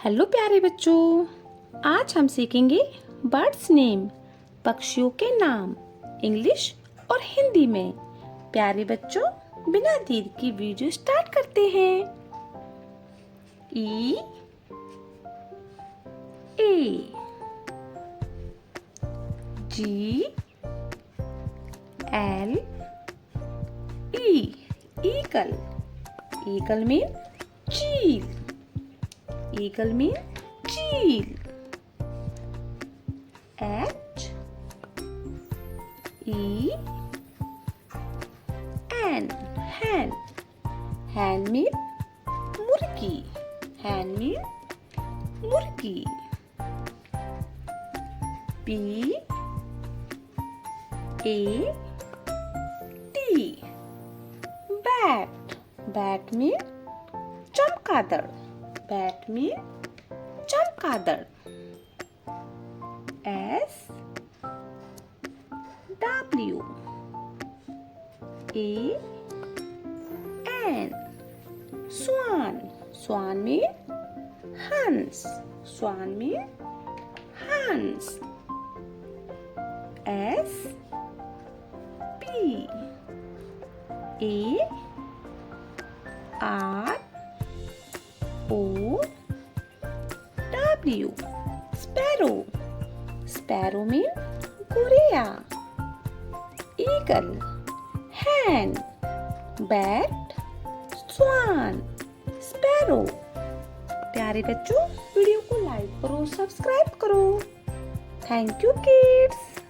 Hello प्यारे बच्चों, आज हम सीखेंगे बर्ड्स नेम, पक्षियों के नाम, इंग्लिश और हिंदी में। प्यारे बच्चों, बिना देर की वीडियो स्टार्ट करते हैं। E A G L E eagle. Eagle में चील। ईगल में चील। H E N hen। hen में मुर्गी। hen में मुर्गी। B A T bat. Bat में चमगादड़। बैट में चमगादड़। S W A N स्वान। स्वान में हंस। स्वान में हंस। S P A R O W sparrow. Sparrow में गुड़िया। ईगल, hen, बैट, स्वान, स्पैरो। प्यारे बच्चों, वीडियो को लाइक करो, सब्सक्राइब करो। Thank you kids.